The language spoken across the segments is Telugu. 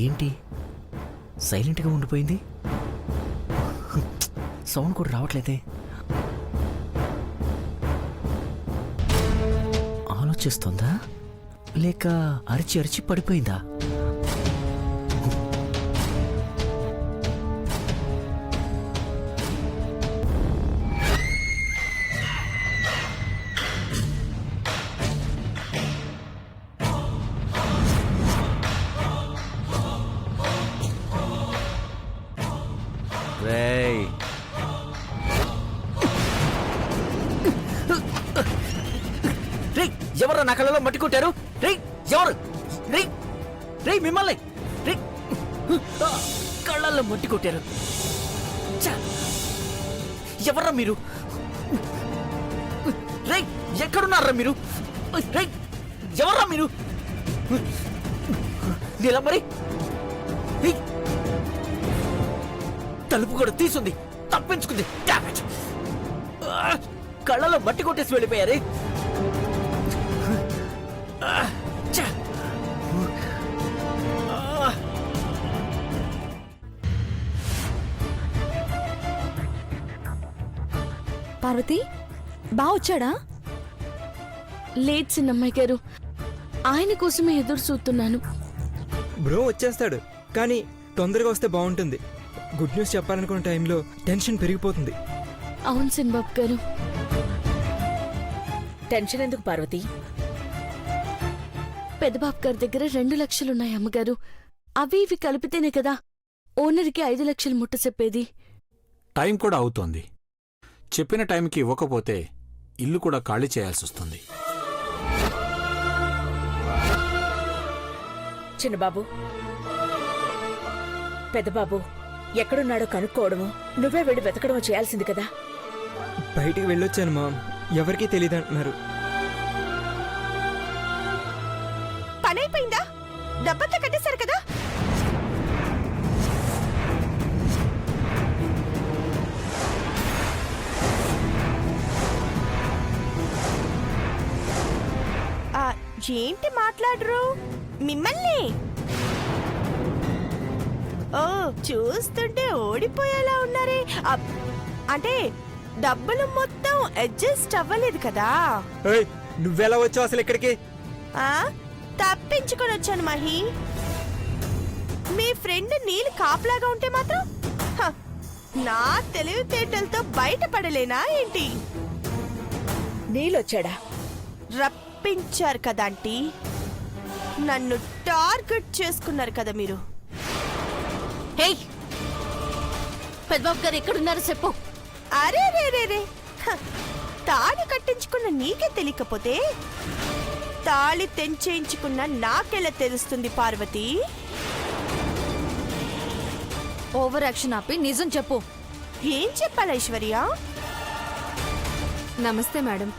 ఏంటి సైలెంట్గా ఉండిపోయింది? సౌండ్ కూడా రావట్లేదే. ఆలోచిస్తుందా లేక అరిచి అరిచి పడిపోయిందా? రేయ్, రేయ్, ఎవరు నా కళ్ళలో మట్టి కొట్టారు? రేయ్, ఎవరు? రేయ్, రేయ్, మిమ్మల్ని రేయ్, కళ్ళల్లో మట్టి కొట్టారు. ఎవర్రా మీరు? రేయ్, ఎక్కడున్నారా మీరు? రేయ్, ఎవర్రా మీరు? నిలబడి తలుపు కూడా తీసుంది, తప్పించుకుంది. కళ్ళలో మట్టి కొట్టేసి వెళ్ళిపోయారే. పార్వతి బా వచ్చాడా? లేదు చిన్నమ్మాయి గారు, ఆయన కోసమే ఎదురు చూస్తున్నాను. బ్రో వచ్చేస్తాడు, కానీ తొందరగా వస్తే బాగుంటుంది. గుడ్ న్యూస్ చెప్పాలనుకున్న టైంలో టెన్షన్ పెరిగిపోతుంది. అవును సిన్బాబు గారు. టెన్షన్ ఎందుకు పార్వతి? పెద్దబాబు గారి దగ్గర 2 లక్షలున్నాయి అమ్మగారు. అవి ఇవి కలిపితేనే కదా ఓనర్కి 5 లక్షలు ముట్ట చెప్పేది. టైం కూడా అవుతోంది. చెప్పిన టైంకి ఇవ్వకపోతే ఇల్లు కూడా ఖాళీ చేయాల్సొస్తుంది. చిన్నబాబు, పెద్దబాబు ఎక్కడున్నాడో కనుక్కోవడము, నువ్వే వెళ్ళి వెతకడమో చేయాల్సింది కదా. బయటికి వెళ్ళొచ్చాను మా, ఎవరికీ తెలియదంటున్నారు. పనైపోయిందా? డబ్బంతా కట్టేశారు కదా. ఏంటి మాట్లాడరు? మిమ్మల్ని ఓ చూస్తుంటే ఓడిపోయేలా ఉన్నారే. అంటే డబ్బులు మొత్తం అడ్జస్ట్ అవ్వలేదు కదా. నువ్వెలా వచ్చావు అసలు ఇక్కడికి? తప్పించుకొని వచ్చాను మహి. మీ ఫ్రెండ్ నీళ్ళు కాపలాగా ఉంటే మాత్రం నా తెలివితేటలతో బయటపడలేనా ఏంటి? నీళ్ళొచ్చాడా? రప్పించారు కదా ఆంటీ. నన్ను టార్గెట్ చేసుకున్నారు కదా మీరు. పెద్దబాబు గారు ఎక్కడున్నారో చెప్పు. అరే రే రే రే, తాళి కట్టించుకున్న నీకే తెలియకపోతే తాళి తెంచేయించుకున్న నాకెలా తెలుస్తుంది పార్వతి? ఓవర్ యాక్షన్ ఆపి నిజం చెప్పు. ఏం చెప్పాలి ఐశ్వర్య? నమస్తే మేడం.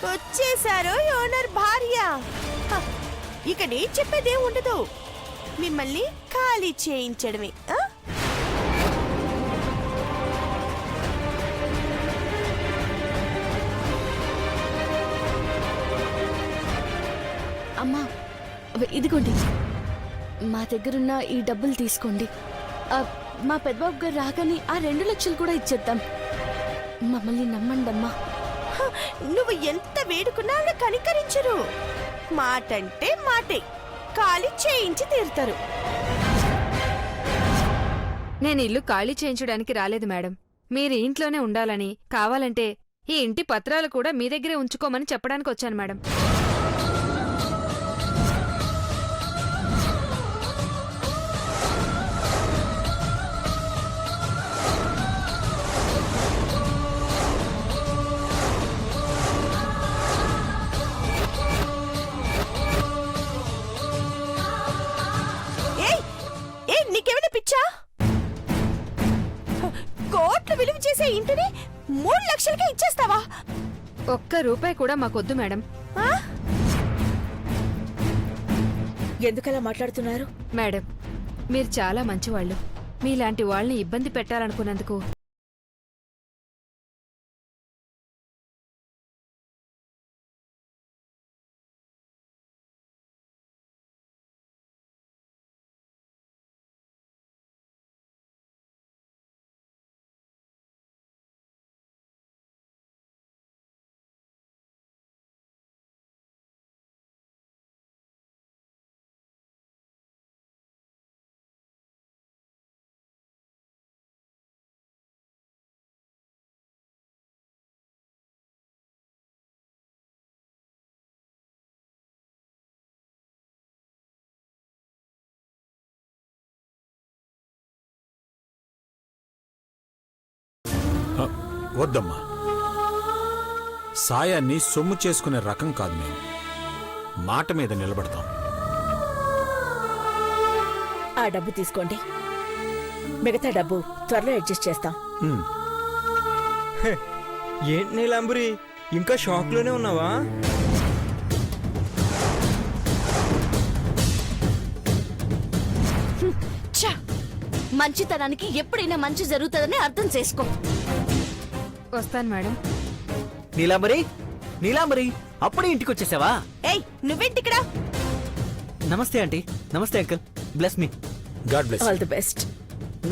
వచ్చేసారో ఓనర్ భార్య. ఇక నేను చెప్పేదేం ఉండదు, మిమ్మల్ని ఖాళీ చేయించడమే. అమ్మా ఇదిగోండి, మా దగ్గరున్న ఈ డబ్బులు తీసుకోండి. మా పెద్దబాబు గారు రాగానే ఆ 2 లక్షలు కూడా ఇచ్చేద్దాం. మమ్మల్ని నమ్మండమ్మా. నువ్వు ఎంత వేడుకున్నా కనికరించరు. మాటంటే మాటే, ఖాళీ చేయించి తీరుతారు. నేను ఇల్లు ఖాళీ చేయించడానికి రాలేదు మేడం. మీరు ఇంట్లోనే ఉండాలని, కావాలంటే ఈ ఇంటి పత్రాలు కూడా మీ దగ్గరే ఉంచుకోమని చెప్పడానికి వచ్చాను మేడం. నీకేమైనా పిచ్చా? కోట్లు విలువ చేసే ఇంటిని 3 లక్షలకే ఇచ్చేస్తావా? ఒక్క రూపాయి కూడా మాకొద్దు మేడం. ఎందుకలా మాట్లాడుతున్నారు? మేడం, మీరు చాలా మంచివాళ్ళు. మీలాంటి వాళ్ళని ఇబ్బంది పెట్టాలనుకున్నందుకు వద్దమ్మా, సాయాన్ని సొమ్ము చేసుకునే రకం కాదు మేము. మాట మీద నిలబడతాం. ఆ డబ్బు తీసుకోండి, మిగతా డబ్బు త్వరలో అడ్జస్ట్ చేస్తాం. ఉమ్, ఏంటి నీలాంబరి, ఇంకా షాక్లోనే ఉన్నావా? ఛ! మంచితనానికి ఎప్పుడైనా మంచి జరుగుతుందని అర్థం చేసుకో. వస్తాను మేడం. నీలాంబరి, నీలాంబరి, అప్పుడే ఇంటికి వచ్చేసావా? ఏయ్, నువ్వేంటిక్కడ? నమస్తే ఆంటీ. నమస్తే uncle. Bless me. God bless. All the best.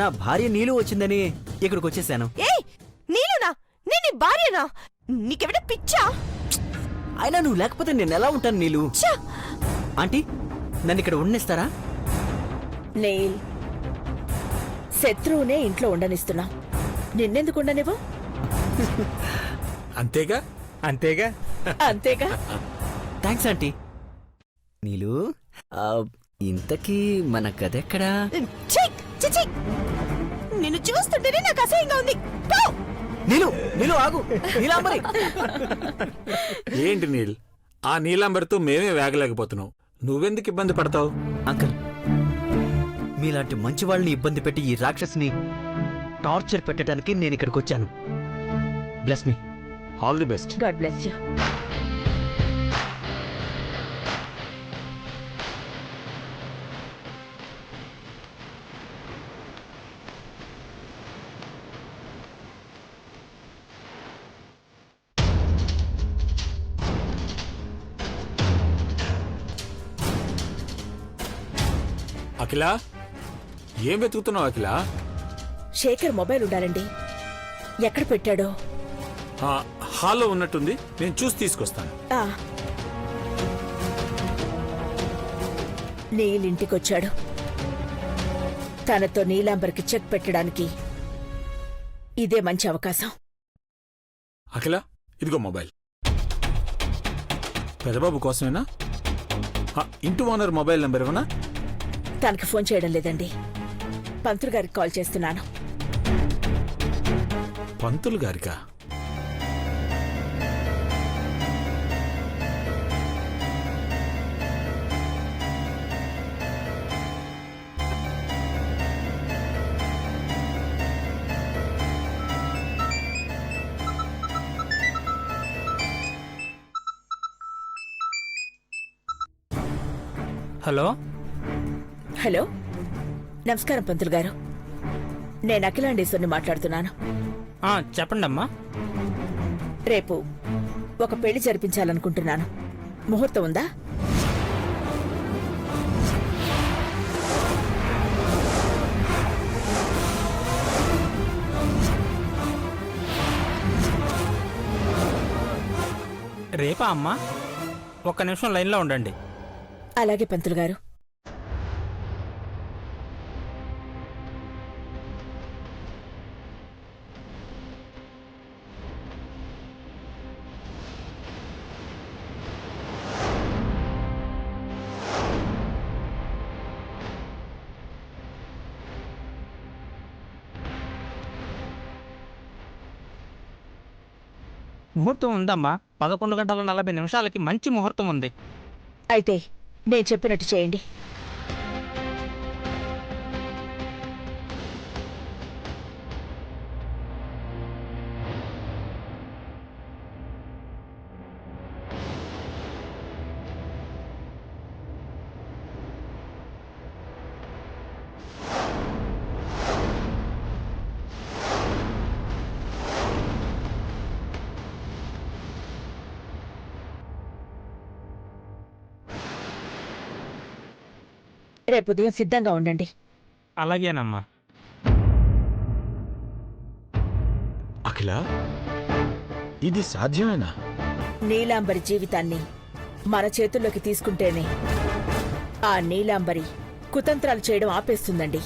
నా భార్య నీలు వచ్చిందని ఇక్కడికి వచ్చేసాను. ఏయ్, నీలునా? నేను నీ భార్యనా? నీకెవడ పిచ్చా? అయినా నువ్వు లేకపోతే నేను ఎలా ఉంటాను నీలు? ఆంటీ, నన్ను ఇక్కడ ఉండనిస్తారా? నీల్, శత్రువునే ఇంట్లో ఉండనిస్తున్నా, నిన్నెందుకు ఉండనివ్వు? అంతేగా. అంతేగా. అంతేగా. Thanks aunty. నీలు, ఇంతకీ మన గదెక్కడా? ఛీ, ఛీ, ఛీ. నిన్ను చూస్తుంటేనే నాకు అసహ్యంగా ఉంది. పో! నీలు, నీలు ఆగు. నీలాంబరి. ఏంటి నీల్, ఆ నీలాంబరితో మేమే వేగలేకపోతున్నావు. నువ్వెందుకు ఇబ్బంది పడతావు? అంకుల్, మీలాంటి మంచి వాళ్ళని ఇబ్బంది పెట్టి ఈ రాక్షసిని టార్చర్ పెట్టడానికి నేను ఇక్కడికి వచ్చాను. Bless me. All the best. God bless you. Akhila, ఏం వెతుకుతున్నావు అఖిల? శేఖర్ మొబైల్ ఉండాలండి, ఎక్కడ పెట్టాడో? ఆ, హాల్లో ఉన్నట్టుంది, నేను చూసి తీసుకొస్తాను. ఆ. నీల్ ఇంటికొచ్చాడు. తనతో నీలాంబర్కి చెక్ పెట్టడానికి ఇదే మంచి అవకాశం. అఖిల, ఇదిగో మొబైల్. పెదబాబు కోసమేనా? ఇంటి ఓనర్ మొబైల్ నెంబర్ ఇవ్వనా? తనకి ఫోన్ చేయడం లేదండి, పంతులు గారికి కాల్ చేస్తున్నాను. పంతులు గారికా? హలో. హలో, నమస్కారం పంతులు గారు. నేను అఖిలాండేశ్వరిని మాట్లాడుతున్నాను. చెప్పండి అమ్మా. రేపు ఒక పెళ్లి జరిపించాలనుకుంటున్నాను. ముహూర్తం ఉందా? రేపా అమ్మా? ఒక్క నిమిషం లైన్లో ఉండండి. అలాగే పంతులు గారు. ముహూర్తం ఉందమ్మా. 11:40 మంచి ముహూర్తం ఉంది. అయితే నేను చెప్పినట్టు చేయండి. రేపు ఉదయం సిద్ధంగా ఉండండి. అలాగేనమ్మా. అఖిల, ఇది సాధ్యమేనా? నీలాంబరి జీవితాన్ని మన చేతుల్లోకి తీసుకుంటేనే ఆ నీలాంబరి కుతంత్రాలు చేయడం ఆపేస్తుందండి.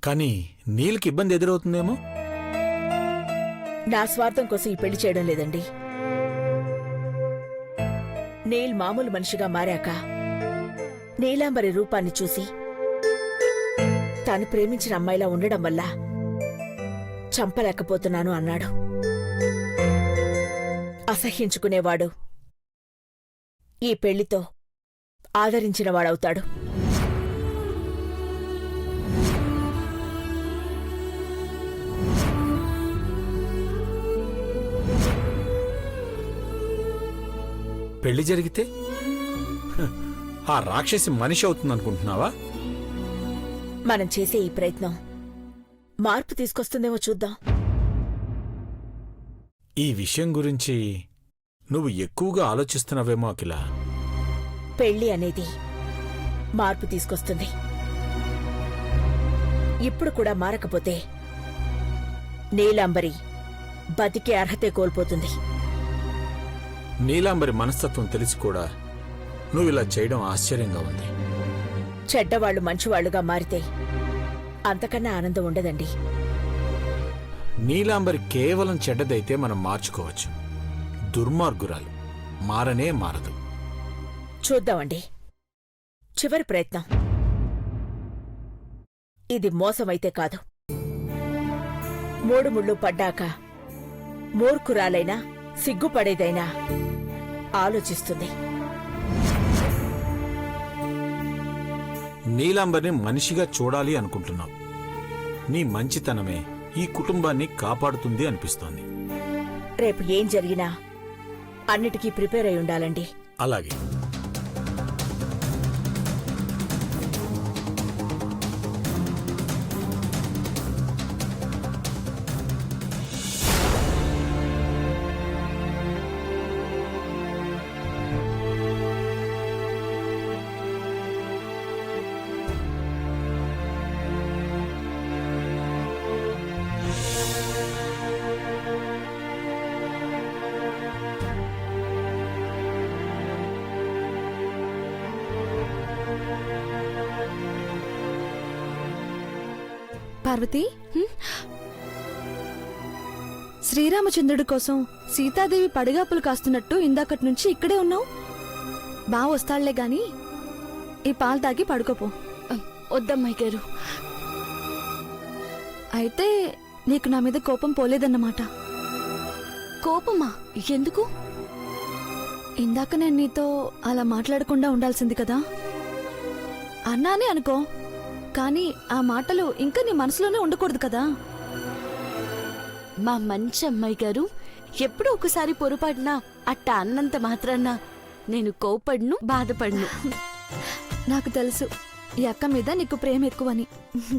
కానీ నీళ్ళకి ఇబ్బంది ఎదురవుతుందేమో. నా స్వార్థం కోసం ఈ పెళ్లి చేయడం లేదండి. నీల్ మామూలు మనిషిగా మారాక నీలాంబరి రూపాన్ని చూసి తాను ప్రేమించిన అమ్మాయిలా ఉండడం వల్ల చంపలేకపోతున్నాను అన్నాడు. అసహ్యించుకునేవాడు ఈ పెళ్లితో ఆదరించినవాడవుతాడు. పెళ్లి జరిగితే హ, ఆ రాక్షసి మనిషి అవుతుందనుకుంటున్నావా? మనం చేసే ఈ ప్రయత్నం మార్పు తీసుకొస్తుందేమో చూద్దాం. ఈ విషయం గురించి నువ్వు ఎక్కువగా ఆలోచిస్తున్నావేమో అఖిల. పెళ్లి అనేది మార్పు తీసుకొస్తుంది. ఇప్పుడు కూడా మారకపోతే నీలాంబరి బతికే అర్హతే కోల్పోతుంది. నీలాంబరి మనస్తత్వం తెలిసి కూడా నువ్వు ఇలా చేయడం ఆశ్చర్యంగా ఉంది. చెడ్డవాళ్లు మంచివాళ్లుగా మారితే అంతకన్నా ఆనందం ఉండదండి. నీలాంబరి కేవలం చెడ్డదైతే మనం మార్చుకోవచ్చు. దుర్మార్గురాలు మారనే మారదు. చూద్దామండి. చివరి ప్రయత్నం. ఇది మోసమైతే కాదు. మూడు ముళ్ళు పడ్డాక మూర్ఖురాలైనా సిగ్గుపడేదైనా ఆలోచిస్తుంది. నీలాంబరిని మనిషిగా చూడాలి అనుకుంటున్నావు. నీ మంచితనమే ఈ కుటుంబాన్ని కాపాడుతుంది అనిపిస్తోంది. రేపు ఏం జరిగినా అన్నిటికీ ప్రిపేర్ అయి ఉండాలండి. అలాగే. పార్వతి, శ్రీరామచంద్రుడి కోసం సీతాదేవి పడిగాపులు కాస్తున్నట్టు ఇందాకటి నుంచి ఇక్కడే ఉన్నావు. బాగా వస్తాళ్లే గాని ఈ పాలు తాగి పడుకోపో. వద్దమ్మాయి గారు. అయితే నీకు నా మీద కోపం పోలేదన్నమాట. కోపమా? ఎందుకు? ఇందాక నేను నీతో అలా మాట్లాడకుండా ఉండాల్సింది కదా. అన్నానే అనుకో, కానీ ఆ మాటలు ఇంకా నీ మనసులోనే ఉండకూడదు కదా. మా మంచి అమ్మాయి గారు ఎప్పుడూ ఒకసారి పొరపాటున అట్ట అన్నంత మాత్రాన్న నేను కోపడ్ను, బాధపడ్ను. నాకు తెలుసు ఈ అక్క మీద నీకు ప్రేమ ఎక్కువని.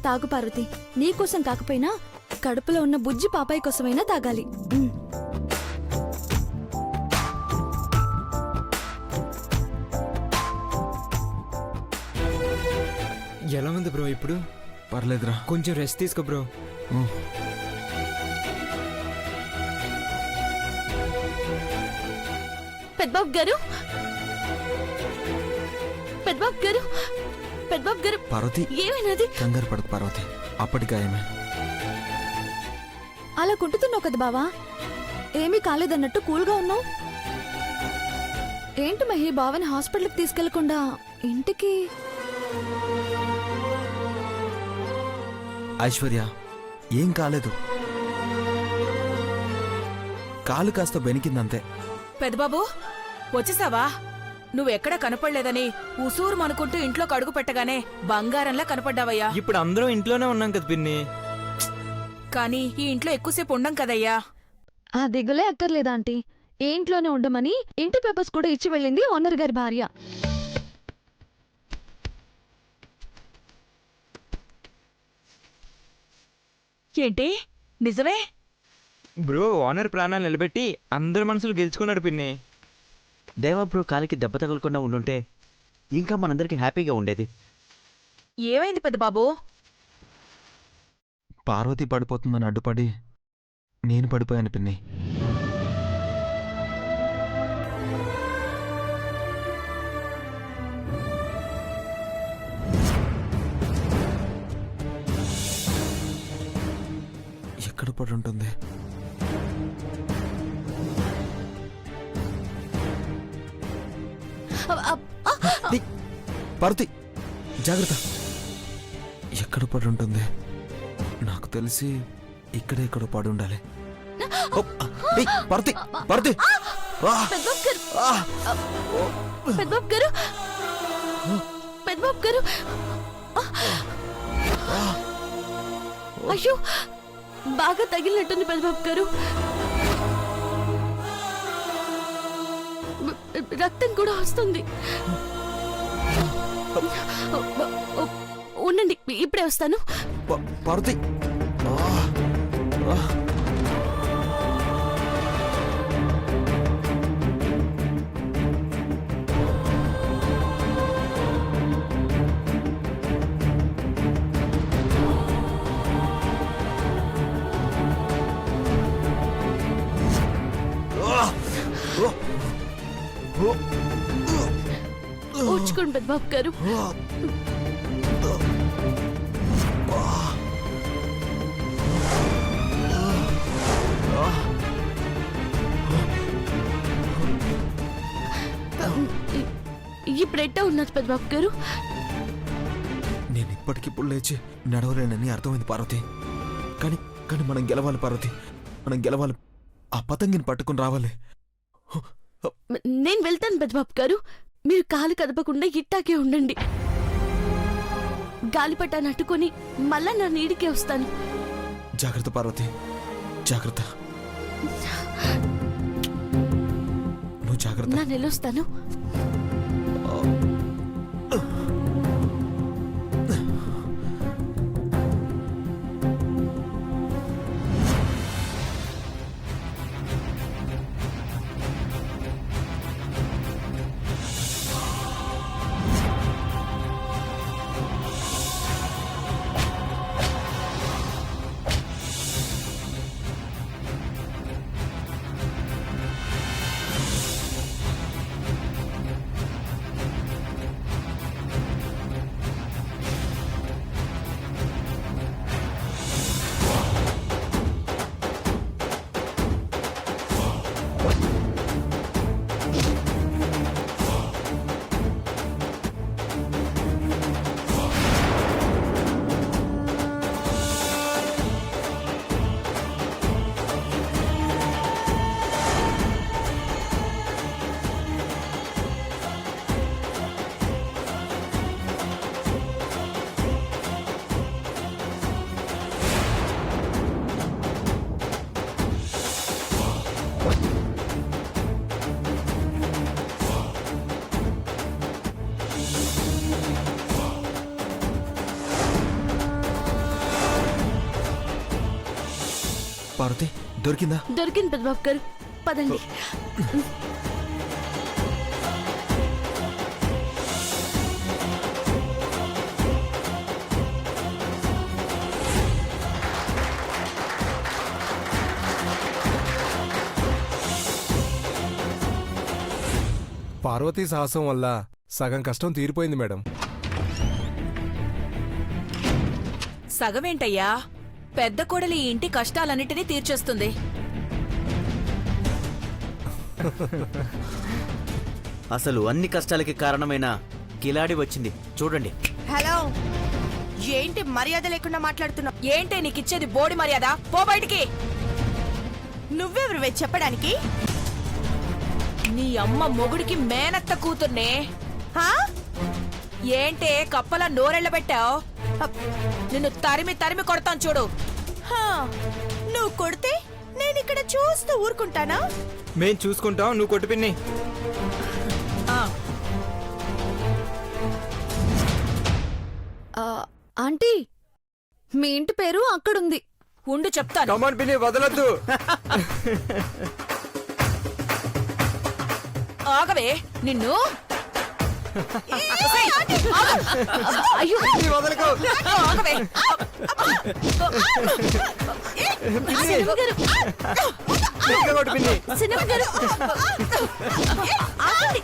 తాగు పార్వతి. నీకోసం కాకపోయినా కడుపులో ఉన్న బుజ్జి పాపాయి కోసమైనా తాగాలి. ఎలా ఉంది బ్రో ఇప్పుడు? పర్లేదురా. కొంచెం రెస్ట్ తీసుకో బ్రో. పెద్దబాబు గారు, పెద్దబాబు గారు, పెద్దబాబు గారు. పార్వతి, ఏమైనది? కంగారు పడకు పార్వతి, అప్పటి గాయమే. అలా కుంటుతున్నావు కదా బావా. ఏమీ కాలేదన్నట్టు కూల్గా ఉన్నావు. ఏంటి మహి బావని హాస్పిటల్కి తీసుకెళ్లకుండా ఇంటికి? ఐశ్వర్య, ఏం కాలేదు. కాలు కాస్త బెనికిందంతే. పెద్దబాబు, వచ్చేసావా? నువ్వెక్కడ కనపడలేదని ఉసూరు అనుకుంటూ ఇంట్లో కడుగు పెట్టగానే బంగారంలా కనపడ్డావయ్యా. ఇప్పుడు అందరం ఇంట్లోనే ఉన్నాం కదా పిన్ని. కానీ ఈ ఇంట్లో ఎక్కువసేపు ఉండం కదయ్యా. ఆ దిగులే అక్కర్లేదా ఆంటీ. ఏ ఇంట్లోనే ఉండమని ఇంటి పేపర్స్ కూడా ఇచ్చి వెళ్ళింది ఓనర్ గారి భార్య. ఏంటి, నిజమే? బ్రో ఓనర్ ప్రాణాలు నిలబెట్టి అందరి మనసులు గెలుచుకున్నాడు పిన్ని. దేవా బ్రో కాలికి దెబ్బ తగలకుండా ఉండుంటే ఇంకా మనందరికి హ్యాపీగా ఉండేది. ఏమైంది పెద్దబాబు? పార్వతి పడిపోతుందని అడ్డుపడి నేను పడిపోయాను పిన్ని. ఎక్కడ పడి ఉంటుంది? పార్వతి, జాగ్రత్త. ఎక్కడ పడి ఉంటుంది? నాకు తెలిసి ఇక్కడే ఇక్కడ పడి ఉండాలి. పర్తి పర్తి పెద్దబాబు గారు పెద్దబాబు గారు పెద్దబాబు గారు అయ్యో బాగా తగిలినట్టుంది పెద్దబాబు గారు. రక్తం కూడా వస్తుంది. ఉండండి ఇప్పుడే వస్తాను. పర్తి ఊడ్చుకోండి పెద్దబాబు గారు. ఇప్పుడు ఎట్టా ఉన్నారు పెద్దబాబు గారు? నేను ఇప్పటికిప్పుడు లేచి నడవలేనని అర్థమైంది పార్వతి. కానీ కానీ మనం గెలవాలి పార్వతి, మనం గెలవాలి. ఆ పతంగిని పట్టుకుని రావాలి. నేను వెళ్తాను పెద్దబాబు గారు. మీరు కాలు కదపకుండా ఇట్టాకే ఉండండి. గాలిపటాన్ని అట్టుకొని మళ్ళా నా నీడికే వస్తాను. జాగ్రత్త పార్వతి, జాగ్రత్త. నువ్వు జాగ్రత్త. నా నెలొస్తాను. పార్వతి దొరికిందా? దొరికింది పెద్దబాబు గారు. పదండి. పార్వతీ సాహసం వల్ల సగం కష్టం తీరిపోయింది మేడం. సగమేంటయ్యా, పెద్ద కోడలి ఈ ఇంటి కష్టాలన్నిటినీ తీర్చేస్తుంది. అసలు అన్ని కష్టాలకి కారణమైన కిలాడి వచ్చింది చూడండి. హలో, ఏంటి మర్యాద లేకుండా మాట్లాడుతున్నావు? ఏంటి నీకిచ్చేది బోడి మర్యాద? పో బయటికి. నువ్వెవరివే చెప్పడానికి? నీ అమ్మ మొగుడికి మేనత్త కూతుర్నే. ఏంటే కప్పలా నోరెళ్ళబెట్టావు? నిన్ను తరిమి తరిమి కొడతాను చూడు. నువ్వు కొడితే నేనిక్కడ చూస్తూ ఊరుకుంటానా? మేం చూసుకుంటాం, నువ్వు కొట్టు పిన్ని. ఆంటీ, మీ ఇంటి పేరు అక్కడుంది. ఉండు చెప్తాను. కమాన్ పిన్ని, వదలొద్దు. ఆగవే నిన్ను. అయ్యో పిన్ని, వదలకు. ఆగవే. సినిమా గారు, గట్టిగా కొట్టు పిన్ని. సినిమా గారు. ఆగండి.